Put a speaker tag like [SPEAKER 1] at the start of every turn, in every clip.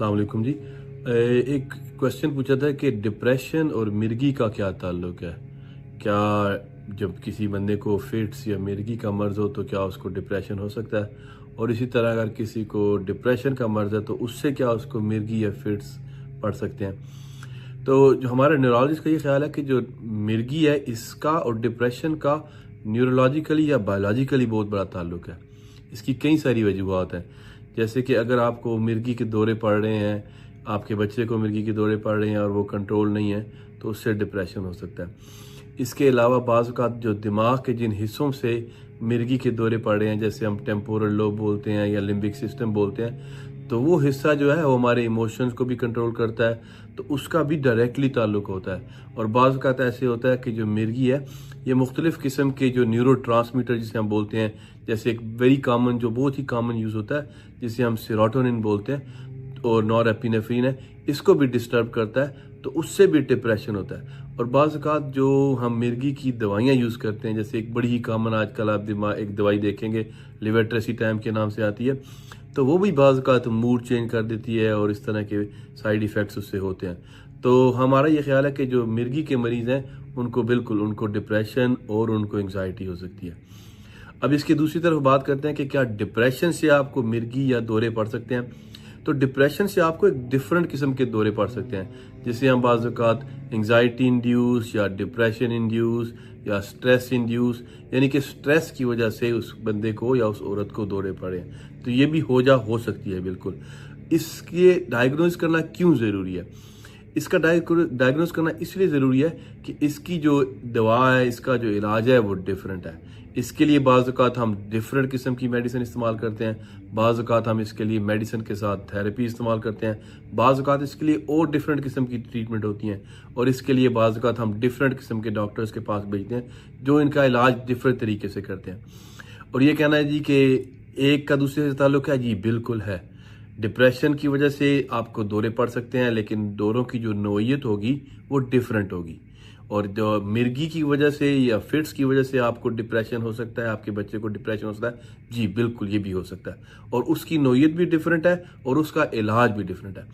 [SPEAKER 1] अस्सलाम वालेकुम जी। एक क्वेश्चन पूछा था कि डिप्रेशन और मिर्गी का क्या ताल्लुक है? क्या जब किसी बंदे को फिट्स या मिर्गी का मर्ज़ हो तो क्या उसको डिप्रेशन हो सकता है? और इसी तरह अगर किसी को डिप्रेशन का मर्ज़ है तो उससे क्या उसको मिर्गी या फिट्स पड़ सकते हैं? तो जो हमारे न्यूरोलॉजिस्ट का ये ख्याल है कि जो मिर्गी है इसका और डिप्रेशन का न्यूरोलॉजिकली या बायोलॉजिकली बहुत बड़ा ताल्लुक है। इसकी कई सारी वजूहत हैं, जैसे कि अगर आपको मिर्गी के दौरे पड़ रहे हैं, आपके बच्चे को मिर्गी के दौरे पड़ रहे हैं और वो कंट्रोल नहीं है, तो उससे डिप्रेशन हो सकता है। इसके अलावा बाज़ औक़ात जो दिमाग के जिन हिस्सों से मिर्गी के दौरे पड़ रहे हैं, जैसे हम टेम्पोरल लोब बोलते हैं या लिम्बिक सिस्टम बोलते हैं, तो वो हिस्सा जो है वो हमारे इमोशंस को भी कंट्रोल करता है, तो उसका भी डायरेक्टली ताल्लुक होता है। और बाज़ औक़ात ऐसे होता है कि जो मिर्गी है, ये मुख्तलिफ़ किस्म के जो न्यूरोट्रांसमीटर जिसे हम बोलते हैं, जैसे एक वेरी कॉमन जो बहुत ही कॉमन यूज़ होता है, जिसे हम सेरोटोनिन बोलते हैं और नॉरएपिनेफ्रिन है, इसको भी डिस्टर्ब करता है, तो उससे भी डिप्रेशन होता है। और बाज़ औक़ात जो हम मिर्गी की दवाइयाँ यूज़ करते हैं, जैसे एक बड़ी ही कॉमन आजकल आप एक दवाई देखेंगे लेवेट्रेसिटाइम के नाम से आती है, तो वो भी बाज़ औक़ात मूड चेंज कर देती है और इस तरह के साइड इफ़ेक्ट्स उससे होते हैं। तो हमारा ये ख्याल है कि जो मिर्गी के मरीज़ हैं उनको बिल्कुल उनको डिप्रेशन और उनको एंग्ज़ायटी हो सकती है। अब इसकी दूसरी तरफ बात करते हैं कि क्या डिप्रेशन से आपको मिर्गी या दौरे पड़ सकते हैं? तो डिप्रेशन से आपको एक डिफरेंट किस्म के दौरे पड़ सकते हैं, जिसे हम बाज़ औक़ात एंग्ज़ायटी इंड्यूस या डिप्रेशन इंड्यूस या स्ट्रेस इंड्यूस, यानी कि स्ट्रेस की वजह से उस बंदे को या उस औरत को दौरे पड़े। तो ये भी हो सकती है बिल्कुल। इसके डायग्नोज करना क्यों ज़रूरी है? इसका डायग्नोज करना इसलिए ज़रूरी है कि इसकी जो दवा है, इसका जो इलाज है वो डिफरेंट है। इसके लिए बाज़ औक़ात हम डिफरेंट किस्म की मेडिसिन इस्तेमाल करते हैं, बाज़ औक़ात हम इसके लिए मेडिसिन के साथ थेरेपी इस्तेमाल करते हैं, बाज़ औक़ात इसके लिए और डिफरेंट किस्म की ट्रीटमेंट होती हैं, और इसके लिए बाज़ औक़ात हम डिफरेंट किस्म के डॉक्टर्स के पास भेजते हैं जो इनका इलाज डिफरेंट तरीके से करते हैं। और ये कहना है जी कि एक का दूसरे से ताल्लुक है, जी बिल्कुल है। डिप्रेशन की वजह से आपको दौरे पड़ सकते हैं, लेकिन दौरों की जो नौइयत होगी वो डिफरेंट होगी। और जो मिर्गी की वजह से या फिट्स की वजह से आपको डिप्रेशन हो सकता है, आपके बच्चे को डिप्रेशन हो सकता है, जी बिल्कुल ये भी हो सकता है। और उसकी नौइयत भी डिफरेंट है और उसका इलाज भी डिफरेंट है।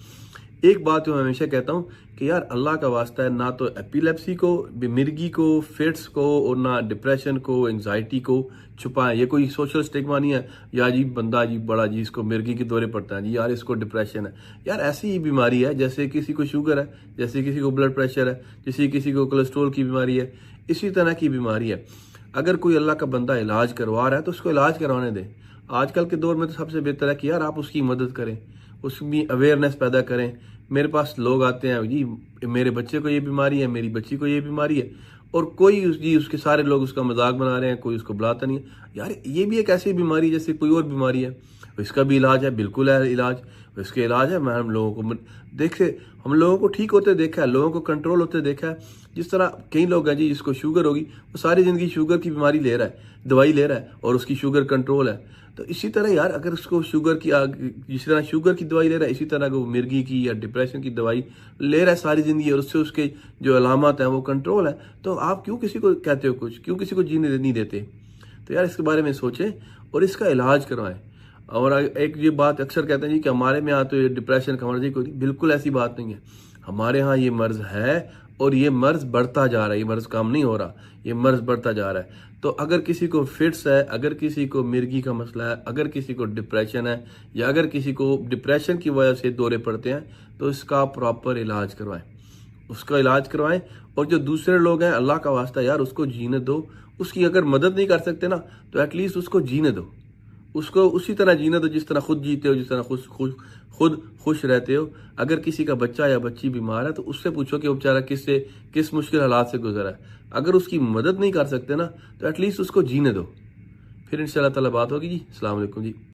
[SPEAKER 1] एक बात तो मैं हमेशा कहता हूँ कि यार अल्लाह का वास्ता है, ना तो एपिलेप्सी को, मिर्गी को, फिट्स को और ना डिप्रेशन को, एंग्जाइटी को छुपाएं। ये कोई सोशल स्टिग्मा नहीं है, या जी बंदा जी बड़ा जी इसको मिर्गी के दौरे पड़ता है जी, यार इसको डिप्रेशन है। यार ऐसी ही बीमारी है जैसे किसी को शुगर है, जैसे किसी को ब्लड प्रेशर है, जैसे किसी को कोलेस्ट्रोल की बीमारी है, इसी तरह की बीमारी है। अगर कोई अल्लाह का बंदा इलाज करवा रहा है तो उसको इलाज करवाने दें। आजकल के दौर में तो सबसे बेहतर है कि यार आप उसकी मदद करें, उसकी अवेयरनेस पैदा करें। मेरे पास लोग आते हैं जी मेरे बच्चे को ये बीमारी है, मेरी बच्ची को ये बीमारी है, और कोई जी उसके सारे लोग उसका मजाक बना रहे हैं, कोई उसको बुलाता नहीं है। यार ये भी एक ऐसी बीमारी जैसे कोई और बीमारी है, इसका भी इलाज है, बिल्कुल है इलाज, इसके इलाज है। मैं हम लोगों को देखे, हम लोगों को ठीक होते देखा है, लोगों को कंट्रोल होते देखा है। जिस तरह कई लोग हैं जी जिसको शुगर होगी, वो सारी ज़िंदगी शुगर की बीमारी ले रहा है, दवाई ले रहा है और उसकी शुगर कंट्रोल है। तो इसी तरह यार अगर उसको शुगर की जिस तरह शुगर की दवाई ले रहा है, इसी तरह वो मिर्गी की या डिप्रेशन की दवाई ले रहा है सारी ज़िंदगी, और उससे उसके जो अलामत हैं वो कंट्रोल है, तो आप क्यों किसी को कहते हो कुछ, क्यों किसी को जीने नहीं देते? तो यार इसके बारे में सोचें और इसका इलाज करवाएं। और एक ये बात अक्सर कहते हैं जी कि हमारे में यहाँ तो ये डिप्रेशन का मर्ज़ ही कोई, बिल्कुल ऐसी बात नहीं है। हमारे यहाँ ये मर्ज़ है और ये मर्ज़ बढ़ता जा रहा है, ये मर्ज़ कम नहीं हो रहा, ये मर्ज़ बढ़ता जा रहा है। तो अगर किसी को फिट्स है, अगर किसी को मिर्गी का मसला है, अगर किसी को डिप्रेशन है, या अगर किसी को डिप्रेशन की वजह से दौरे पड़ते हैं, तो इसका प्रॉपर इलाज करवाएं, उसका इलाज करवाएं। और जो दूसरे लोग हैं, अल्लाह का वास्ता यार उसको जीने दो। उसकी अगर मदद नहीं कर सकते ना, तो एटलीस्ट उसको जीने दो, उसको उसी तरह जीने दो जिस तरह खुद जीते हो, जिस तरह खुद खुश रहते हो। अगर किसी का बच्चा या बच्ची बीमार है तो उससे पूछो कि वो बेचारा किस मुश्किल हालात से गुजरा है। अगर उसकी मदद नहीं कर सकते ना, तो एटलीस्ट उसको जीने दो। फिर इंशाल्लाह ताला बात होगी जी। अस्सलाम वालेकुम जी।